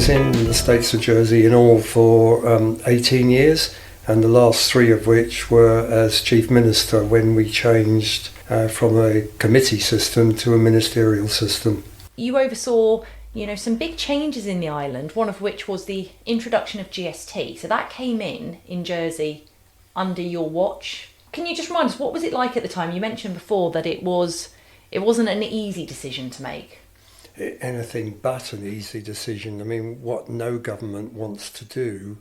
in the States of Jersey in all for 18 years, and the last 3 of which were as Chief Minister when we changed from a committee system to a ministerial system. You oversaw, some big changes in the island, one of which was the introduction of GST. So that came in Jersey under your watch. Can you just remind us, what was it like at the time? You mentioned before that it wasn't an easy decision to make. Anything but an easy decision. I mean, what no government wants to do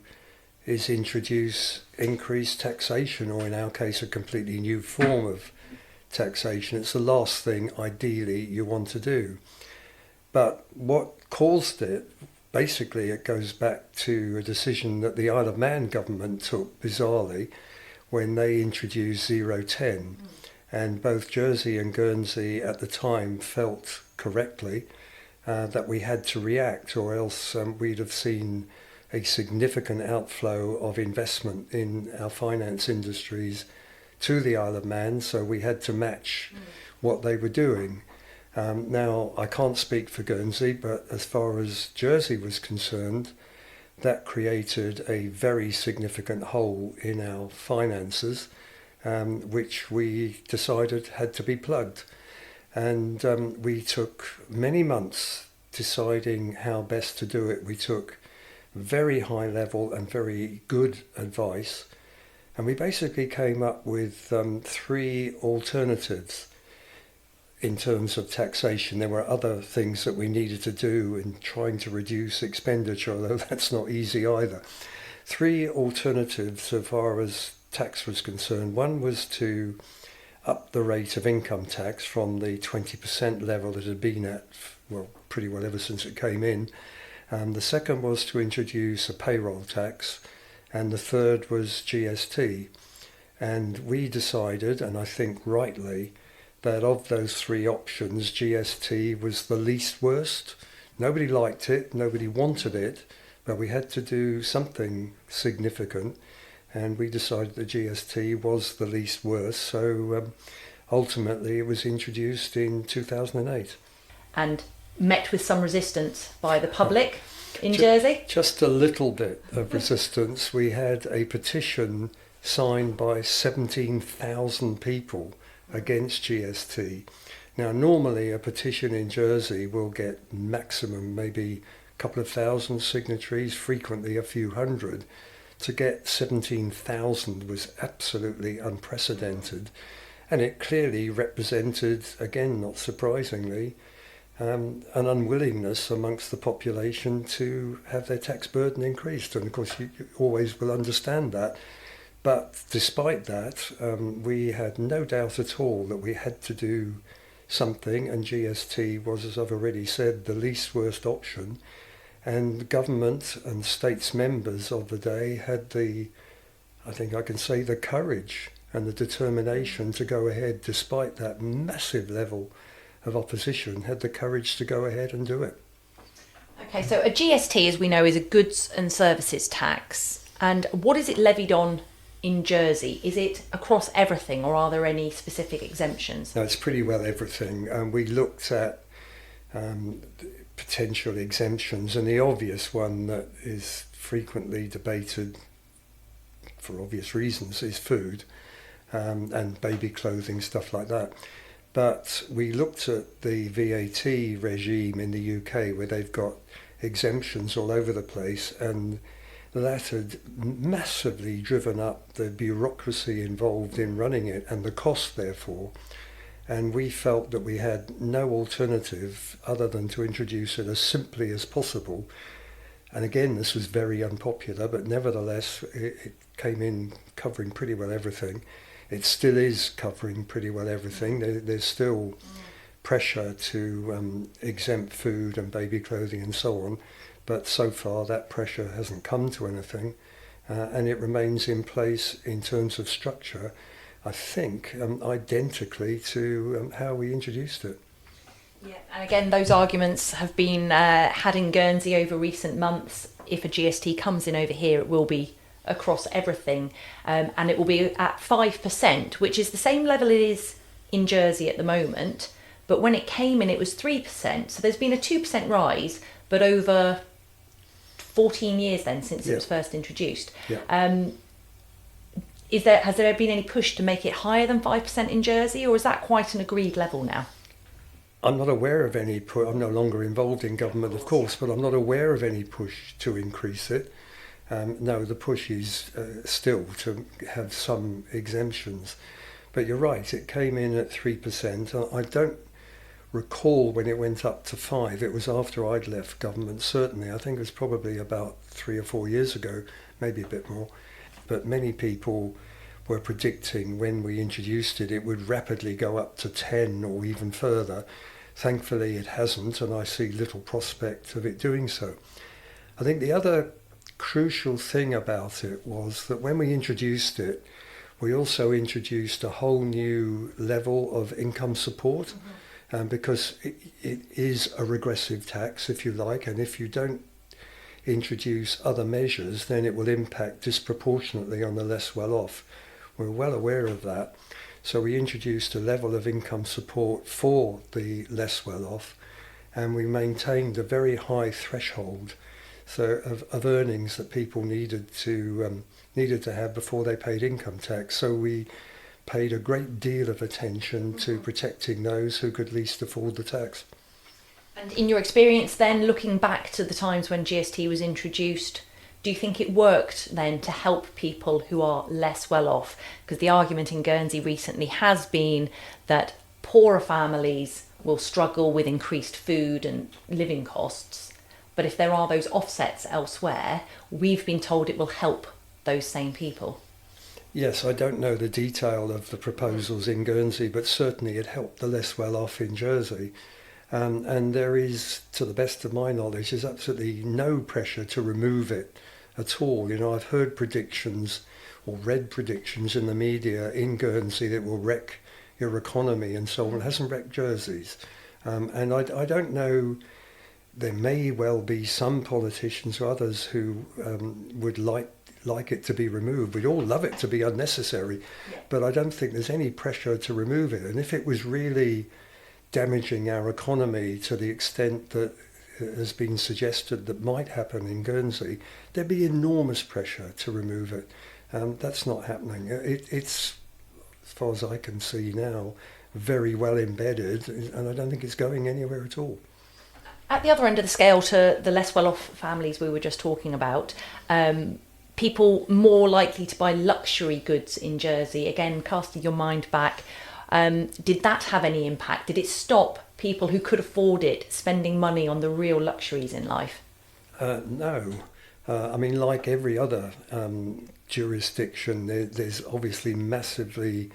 is introduce increased taxation, or in our case, a completely new form of taxation. It's the last thing, ideally, you want to do. But what caused it, basically, it goes back to a decision that the Isle of Man government took, bizarrely, when they introduced 010. And both Jersey and Guernsey at the time felt correctly that we had to react, or else we'd have seen a significant outflow of investment in our finance industries to the Isle of Man, so we had to match what they were doing. Now, I can't speak for Guernsey, but as far as Jersey was concerned, that created a very significant hole in our finances, which we decided had to be plugged. And we took many months deciding how best to do it. We took very high level and very good advice, and we basically came up with 3 alternatives in terms of taxation. There were other things that we needed to do in trying to reduce expenditure, although that's not easy either. 3 alternatives so far as tax was concerned. One was to up the rate of income tax from the 20% level it had been at, pretty well ever since it came in. The second was to introduce a payroll tax, and the third was GST. And we decided, and I think rightly, that of those 3 options, GST was the least worst. Nobody liked it, nobody wanted it, but we had to do something significant, and we decided the GST was the least worst. So ultimately it was introduced in 2008. And met with some resistance by the public in Jersey? Just a little bit of resistance. We had a petition signed by 17,000 people against GST. Now, normally a petition in Jersey will get maximum maybe a couple of thousand signatories, frequently a few hundred. To get 17,000 was absolutely unprecedented, and it clearly represented, again, not surprisingly, an unwillingness amongst the population to have their tax burden increased. And of course you always will understand that. But despite that, we had no doubt at all that we had to do something, and GST was, as I've already said, the least worst option. And government and states members of the day had I think I can say, the courage and the determination to go ahead, despite that massive level of opposition, had the courage to go ahead and do it. Okay, so a GST, as we know, is a goods and services tax. And what is it levied on in Jersey? Is it across everything, or are there any specific exemptions? No, it's pretty well everything. We looked at potential exemptions, and the obvious one that is frequently debated for obvious reasons is food and baby clothing, stuff like that. But we looked at the VAT regime in the UK, where they've got exemptions all over the place, and that had massively driven up the bureaucracy involved in running it and the cost therefore. And we felt that we had no alternative other than to introduce it as simply as possible. And again, this was very unpopular, but nevertheless, it came in covering pretty well everything. It still is covering pretty well everything. There's still pressure to exempt food and baby clothing and so on, but so far that pressure hasn't come to anything, and it remains in place in terms of structure, I think, identically to how we introduced it. Yeah, and again, those arguments have been had in Guernsey over recent months. If a GST comes in over here, it will be across everything, and it will be at 5%, which is the same level it is in Jersey at the moment. But when it came in, it was 3%. So there's been a 2% rise, but over 14 years then since Yeah. it was first introduced. Yeah. Has there been any push to make it higher than 5% in Jersey, or is that quite an agreed level now? I'm not aware of any push. I'm no longer involved in government, of course, but I'm not aware of any push to increase it. No, the push is still to have some exemptions. But you're right, it came in at 3%. I don't recall when it went up to 5%. It was after I'd left government, certainly. I think it was probably about 3 or 4 years ago, maybe a bit more. But many people were predicting when we introduced it, it would rapidly go up to 10 or even further. Thankfully, it hasn't, and I see little prospect of it doing so. I think the other crucial thing about it was that when we introduced it, we also introduced a whole new level of income support, because it is a regressive tax, if you like, and if you don't introduce other measures, then it will impact disproportionately on the less well-off. We're well aware of that. So we introduced a level of income support for the less well-off, and we maintained a very high threshold of earnings that people needed to have before they paid income tax. So we paid a great deal of attention to protecting those who could least afford the tax. And in your experience then, looking back to the times when GST was introduced, do you think it worked then to help people who are less well off? Because the argument in Guernsey recently has been that poorer families will struggle with increased food and living costs. But if there are those offsets elsewhere, we've been told it will help those same people. Yes, I don't know the detail of the proposals in Guernsey, but certainly it helped the less well off in Jersey. And there is, to the best of my knowledge, there's absolutely no pressure to remove it at all. You know, I've heard predictions or read predictions in the media in Guernsey that will wreck your economy and so on. It hasn't wrecked Jersey's. And I don't know, there may well be some politicians or others who would like it to be removed. We'd all love it to be unnecessary, but I don't think there's any pressure to remove it. And if it was really damaging our economy to the extent that has been suggested that might happen in Guernsey, there'd be enormous pressure to remove it. That's not happening. It's, as far as I can see now, very well embedded, and I don't think it's going anywhere at all. At the other end of the scale, to the less well-off families we were just talking about, people more likely to buy luxury goods in Jersey. Again, casting your mind back, did that have any impact? Did it stop people who could afford it spending money on the real luxuries in life? No. I mean, like every other jurisdiction, there's obviously massively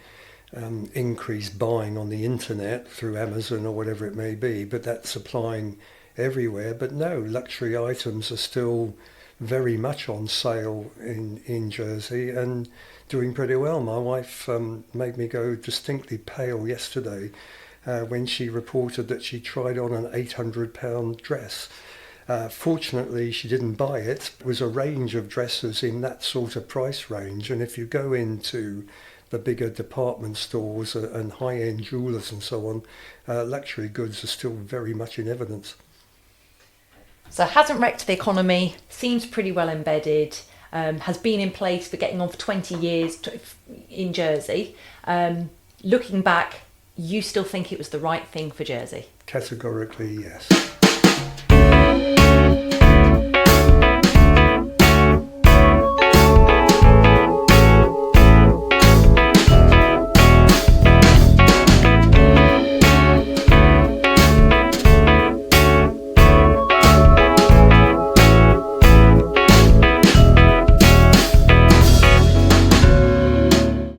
increased buying on the internet through Amazon or whatever it may be, but that's applying everywhere. But no, luxury items are still very much on sale in Jersey and doing pretty well. My wife made me go distinctly pale yesterday when she reported that she tried on an £800 dress. Fortunately, she didn't buy it. It was a range of dresses in that sort of price range, and if you go into the bigger department stores and high-end jewellers and so on, luxury goods are still very much in evidence. So hasn't wrecked the economy, seems pretty well embedded, has been in place for getting on for 20 years in Jersey. Looking back, you still think it was the right thing for Jersey? Categorically, yes.